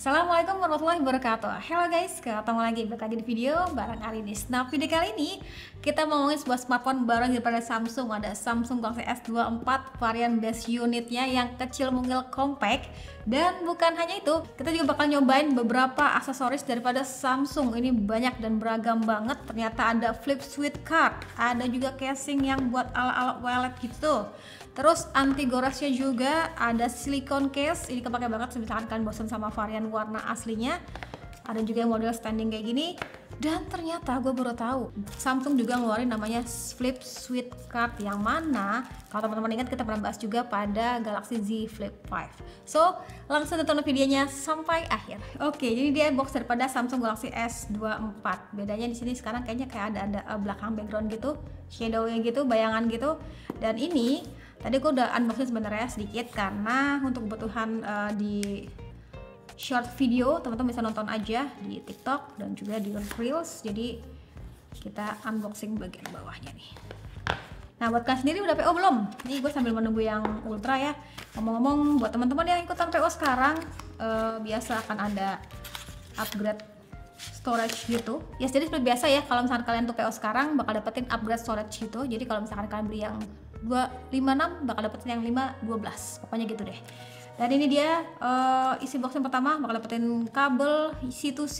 Assalamualaikum warahmatullahi wabarakatuh. Hello guys, ketemu lagi di video bareng Alinis. Nah, video kali ini kita mau ngomongin sebuah smartphone baru daripada Samsung. Ada Samsung Galaxy S24 varian base unitnya yang kecil, mungil, compact. Dan bukan hanya itu, kita juga bakal nyobain beberapa aksesoris daripada Samsung. Ini banyak dan beragam banget. Ternyata ada flip sweet card, ada juga casing yang buat ala-ala wallet gitu. Terus anti gorasnya juga, ada silicone case, ini kepake banget misalkan kalian bosan sama varian warna aslinya. Ada juga yang model standing kayak gini. Dan ternyata gue baru tahu Samsung juga ngeluarin namanya flip sweet card, yang mana kalau teman-teman ingat kita pernah bahas juga pada Galaxy Z Flip 5. So langsung tonton videonya sampai akhir. Oke, jadi dia box daripada Samsung Galaxy S24. Bedanya di sini sekarang kayaknya kayak ada belakang background gitu, shadownya gitu, bayangan gitu. Dan ini tadi gue udah unboxing sebenarnya sedikit karena untuk kebutuhan di short video teman-teman bisa nonton aja di TikTok dan juga di Reels. Jadi kita unboxing bagian bawahnya nih. Nah, buat kalian sendiri udah PO belum? Nih gue sambil menunggu yang Ultra ya. Ngomong-ngomong, buat teman-teman yang ikutan PO sekarang, biasa akan ada upgrade storage gitu. Ya, jadi seperti biasa ya, kalau misalkan kalian tuh PO sekarang bakal dapetin upgrade storage gitu. Jadi kalau misalkan kalian beli yang 256 bakal dapetin yang 512, pokoknya gitu deh. Dan ini dia isi box yang pertama, bakal dapetin kabel C2C,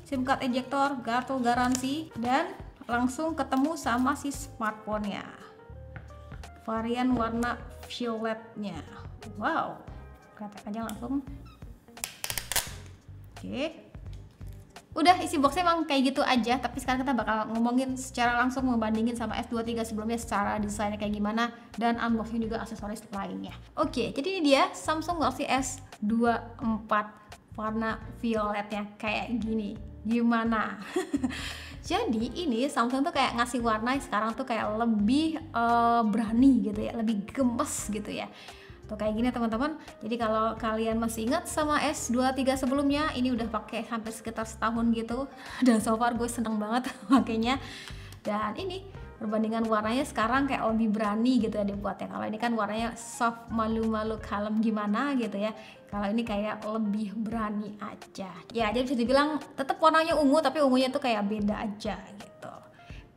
SIM card ejector, kartu garansi, dan langsung ketemu sama si smartphone-nya. Varian warna violetnya. Wow, kretek aja langsung. Oke. Udah, isi boxnya emang kayak gitu aja, tapi sekarang kita bakal ngomongin secara langsung, membandingin sama S23 sebelumnya secara desainnya kayak gimana, dan unboxing juga aksesoris lainnya. Oke, jadi ini dia Samsung Galaxy S24 warna violetnya kayak gini. Gimana? Jadi ini Samsung tuh kayak ngasih warna sekarang tuh kayak lebih berani gitu ya, lebih gemes gitu ya. Tuh kayak gini teman-teman. Jadi kalau kalian masih ingat sama S23 sebelumnya, ini udah pakai hampir sekitar setahun gitu. Dan so far gue seneng banget makanya. Dan ini perbandingan warnanya sekarang kayak lebih berani gitu ya dibuatnya. Kalau ini kan warnanya soft, malu-malu, kalem gimana gitu ya. Kalau ini kayak lebih berani aja. Ya, jadi bisa dibilang tetap warnanya ungu, tapi ungunya tuh kayak beda aja gitu.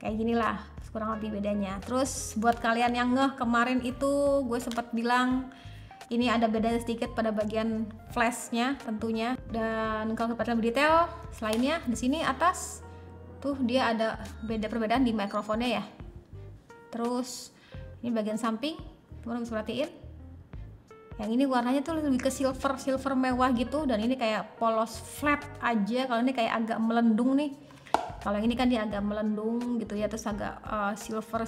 Kayak ginilah kurang lebih bedanya. Terus buat kalian yang ngeh kemarin itu gue sempat bilang ini ada bedanya sedikit pada bagian flashnya tentunya. Dan kalau kita lebih detail selainnya di sini atas tuh dia ada perbedaan di mikrofonnya ya. Terus ini bagian samping teman-teman bisa perhatiin, yang ini warnanya tuh lebih ke silver mewah gitu, dan ini kayak polos flat aja. Kalau ini kayak agak melendung nih. Kalau ini kan dia agak melendung gitu ya, terus agak silver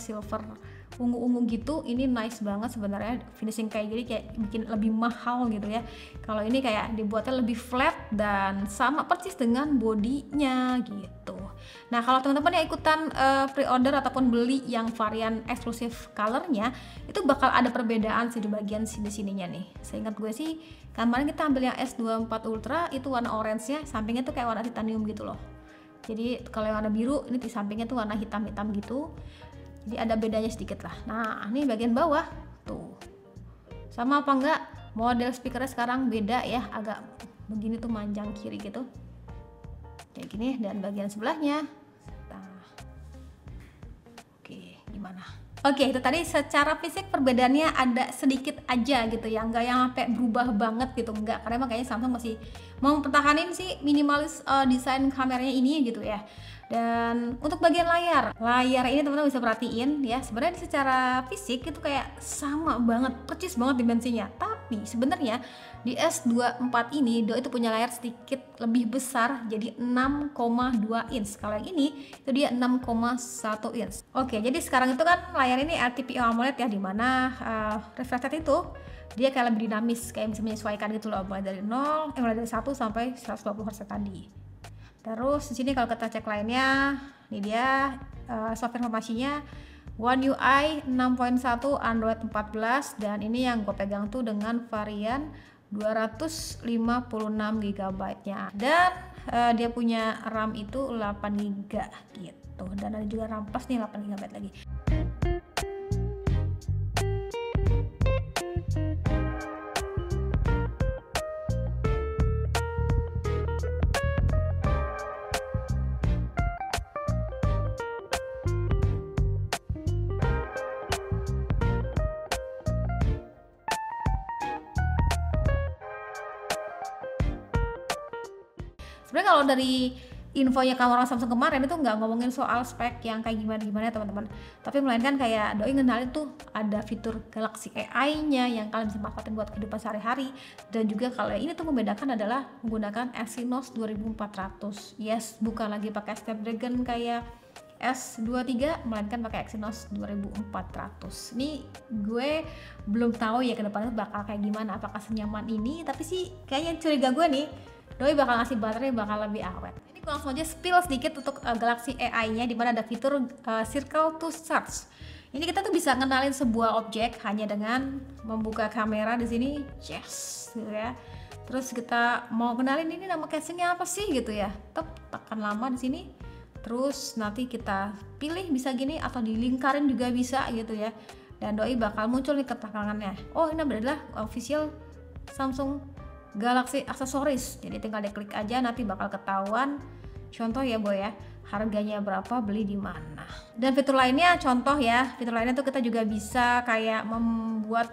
ungu-ungu gitu. Ini nice banget sebenarnya, finishing kayak gini kayak bikin lebih mahal gitu ya. Kalau ini kayak dibuatnya lebih flat dan sama persis dengan bodinya gitu. Nah, kalau teman-teman yang ikutan pre-order ataupun beli yang varian eksklusif colornya, itu bakal ada perbedaan sih di bagian sini-sininya nih. Seingat gue sih kemarin kita ambil yang S24 Ultra itu warna orange-nya, sampingnya tuh kayak warna titanium gitu loh. Jadi kalau yang warna biru ini di sampingnya tuh warna hitam-hitam gitu. Jadi ada bedanya sedikit lah. Nah, ini bagian bawah tuh. Sama apa enggak? Model speakernya sekarang beda ya, agak begini tuh manjang kiri gitu. Kayak gini, dan bagian sebelahnya. Nah. Oke, gimana? Oke, itu tadi secara fisik perbedaannya ada sedikit aja gitu ya, nggak yang sampai berubah banget gitu, nggak. Karena makanya Samsung masih mau mempertahankan sih minimalis desain kameranya ini gitu ya. Dan untuk bagian layar ini teman-teman bisa perhatiin ya, sebenarnya secara fisik itu kayak sama banget, percis banget dimensinya. Tapi sebenarnya di S24 ini itu punya layar sedikit lebih besar, jadi 6,2 inch. Kalau yang ini itu dia 6,1 inch. Oke, jadi sekarang itu kan layar ini LTPO AMOLED ya, dimana refresh rate itu dia kayak lebih dinamis, kayak bisa menyesuaikan gitu loh, mulai dari 1 sampai 120 Hz tadi. Terus di sini kalau kita cek lainnya, ini dia software informasinya One UI 6.1 Android 14, dan ini yang gue pegang tuh dengan varian 256 GB nya, dan dia punya RAM itu 8 GB gitu, dan ada juga RAM plus nih 8 GB lagi. Sebenarnya kalau dari infonya kamera Samsung kemarin itu nggak ngomongin soal spek yang kayak gimana ya teman-teman, tapi melainkan kayak doi ngenalin tuh ada fitur Galaxy AI-nya yang kalian bisa manfaatin buat kehidupan sehari-hari. Dan juga kalau ini tuh membedakan adalah menggunakan Exynos 2400. Yes, bukan lagi pakai Snapdragon kayak S23, melainkan pakai Exynos 2400. Ini gue belum tahu ya ke depannya bakal kayak gimana, apakah senyaman ini, tapi sih kayaknya curiga gue nih doi bakal ngasih baterai bakal lebih awet. Ini gue langsung aja spill sedikit untuk Galaxy AI-nya, dimana ada fitur Circle to Search. Ini kita tuh bisa ngenalin sebuah objek hanya dengan membuka kamera di sini, yes, gitu ya. Terus kita mau kenalin ini nama casingnya apa sih gitu ya, tekan lama di sini. Terus nanti kita pilih bisa gini atau dilingkarin juga bisa gitu ya. Dan doi bakal muncul nih keterangannya. Oh, ini adalah official Samsung Galaxy Accessories. Jadi tinggal diklik aja, nanti bakal ketahuan contoh ya boy ya, harganya berapa, beli di mana. Dan fitur lainnya, contoh ya, fitur lainnya tuh kita juga bisa kayak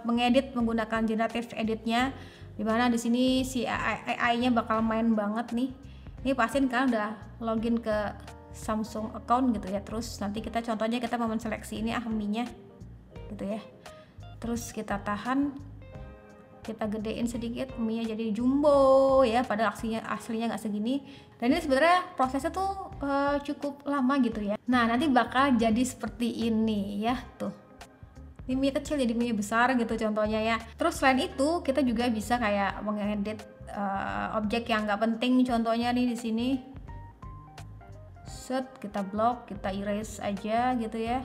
mengedit menggunakan generative editnya, dimana di sini si AI-nya bakal main banget nih. Ini pastiin kan udah login ke Samsung account gitu ya. Terus nanti kita contohnya kita mau menseleksi ini Mi-nya gitu ya. Terus kita tahan, kita gedein sedikit, Mi-nya jadi jumbo ya, padahal aslinya nggak segini. Dan ini sebenarnya prosesnya tuh cukup lama gitu ya. Nah, nanti bakal jadi seperti ini ya, tuh. Ini Mi kecil jadi Mi besar gitu contohnya ya. Terus selain itu kita juga bisa kayak mengedit objek yang nggak penting, contohnya nih di sini. Set, kita block, kita erase aja gitu ya.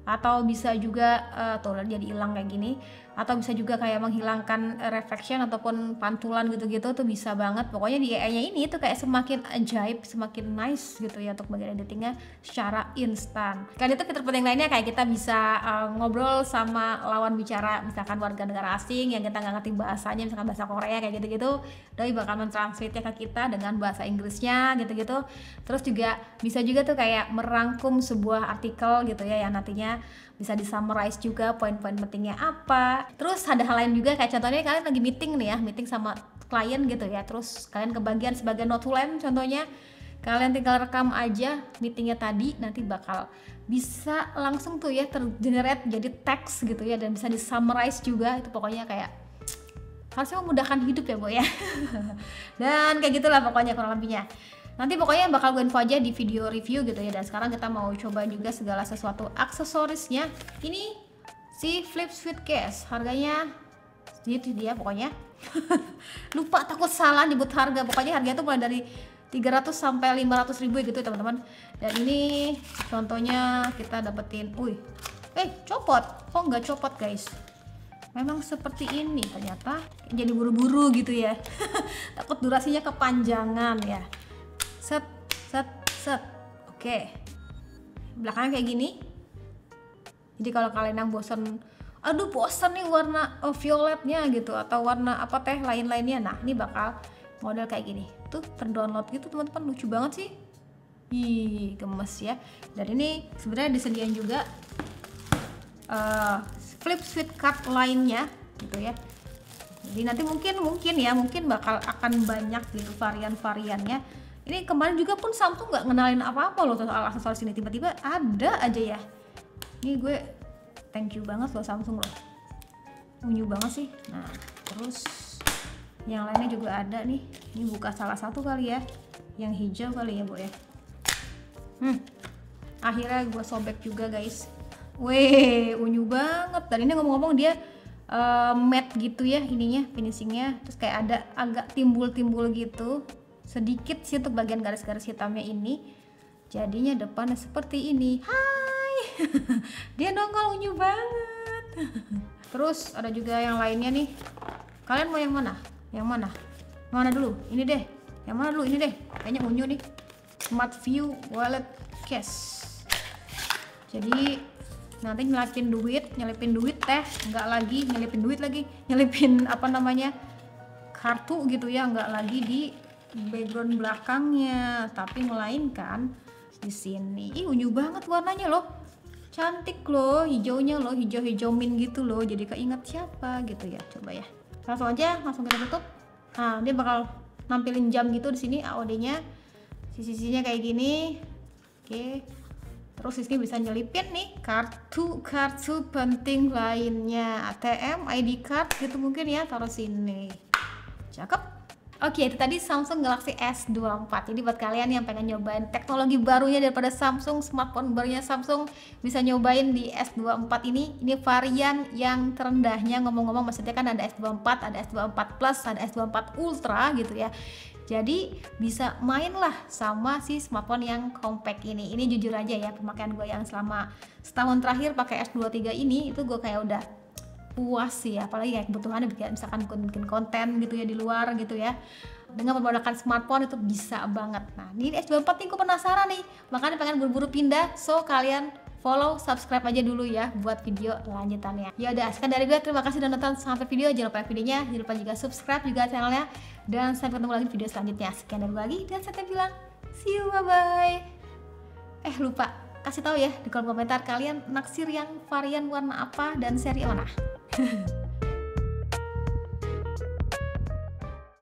Atau bisa juga tuh jadi hilang kayak gini, atau bisa juga kayak menghilangkan reflection ataupun pantulan gitu-gitu tuh bisa banget. Pokoknya di AI-nya ini tuh kayak semakin ajaib, semakin nice gitu ya untuk bagian editingnya secara instan. Kan itu fitur penting lainnya kayak kita bisa ngobrol sama lawan bicara, misalkan warga negara asing yang kita nggak ngerti bahasanya, misalkan bahasa Korea kayak gitu-gitu, doi bakal mentranslate-nya ke kita dengan bahasa Inggrisnya gitu-gitu. Terus juga bisa juga tuh kayak merangkum sebuah artikel gitu ya, yang nantinya bisa di summarize juga poin-poin pentingnya apa. Terus ada hal lain juga kayak contohnya kalian lagi meeting nih ya, meeting sama klien gitu ya, terus kalian kebagian sebagai notulen contohnya, kalian tinggal rekam aja meetingnya tadi, nanti bakal bisa langsung tuh ya tergenerate jadi teks gitu ya, dan bisa di summarize juga. Itu pokoknya kayak harusnya memudahkan hidup ya boy ya. Dan kayak gitulah pokoknya kurang lebihnya. Nanti pokoknya bakal gue info aja di video review gitu ya. Dan sekarang kita mau coba juga segala sesuatu aksesorisnya. Ini si Flip Sweet Case, harganya segitu dia pokoknya. Lupa, takut salah nyebut harga. Pokoknya harganya tuh mulai dari 300 sampai 500 ribu gitu teman-teman. Dan ini contohnya kita dapetin, copot. Kok nggak copot guys? Memang seperti ini ternyata, jadi buru-buru gitu ya. Takut durasinya kepanjangan ya. Set, set, set. Oke. Belakangnya kayak gini. Jadi kalau kalian yang bosan, aduh bosan nih warna violetnya gitu, atau warna apa teh lain-lainnya, nah ini bakal model kayak gini. Tuh terdownload gitu teman-teman, lucu banget sih. Ih, gemes ya. Dan ini sebenarnya disediain juga Flip Sweet Card lainnya gitu ya. Jadi nanti mungkin bakal akan banyak gitu varian-variannya. Ini kemarin juga pun Samsung nggak ngenalin apa-apa loh soal aksesoris ini, tiba-tiba ada aja ya. Ini gue thank you banget loh Samsung loh, unyu banget sih. Nah terus yang lainnya juga ada nih. Ini buka salah satu kali ya, yang hijau kali ya bu ya. Akhirnya gue sobek juga guys. Weh, unyu banget. Dan ini ngomong-ngomong dia matte gitu ya ininya, finishingnya. Terus kayak ada agak timbul-timbul gitu sedikit sih untuk bagian garis-garis hitamnya ini. Jadinya depannya seperti ini. Hai. Dia nongol unyu banget. Terus ada juga yang lainnya nih. Kalian mau yang mana? Yang mana? Mana dulu? Ini deh. Yang mana dulu? Ini deh. Kayaknya unyu nih. Smart View Wallet Case. Jadi nanti nyelipin duit teh, nggak lagi nyelipin duit lagi, nyelipin apa namanya kartu gitu ya, nggak lagi di background belakangnya, tapi melainkan di sini. Ih unyu banget warnanya loh, cantik loh, hijaunya loh, hijau-hijau mint gitu loh, jadi keinget siapa gitu ya. Coba ya, langsung aja, langsung kita tutup. Nah dia bakal nampilin jam gitu di sini AOD-nya. Sisi-sisinya kayak gini. Oke. Terus di sini bisa nyelipin nih kartu penting lainnya, ATM, ID card gitu mungkin ya, taruh sini. Cakep. Oke, itu tadi Samsung Galaxy S24. Jadi buat kalian yang pengen nyobain teknologi barunya daripada Samsung, smartphone barunya Samsung, bisa nyobain di S24 ini. Ini varian yang terendahnya, ngomong-ngomong maksudnya kan ada S24, ada S24 Plus, ada S24 Ultra gitu ya. Jadi bisa main lah sama si smartphone yang compact ini. Ini jujur aja ya, pemakaian gue yang selama setahun terakhir pakai S23 ini, itu gue kayak udah puas sih ya, apalagi kayak kebutuhannya misalkan bikin konten gitu ya di luar gitu ya, dengan menggunakan smartphone itu bisa banget. Nah ini S24 nih gue penasaran nih, makanya pengen buru-buru pindah. So kalian follow, subscribe aja dulu ya buat video lanjutannya. Ya udah, sekian dari gue, terima kasih udah nonton sampai video. Jangan lupa videonya, jangan lupa juga subscribe juga channelnya, dan sampai ketemu lagi di video selanjutnya. Sekian dari gue lagi, dan saya bilang see you, bye bye. Lupa kasih tahu ya di kolom komentar, kalian naksir yang varian warna apa dan seri mana.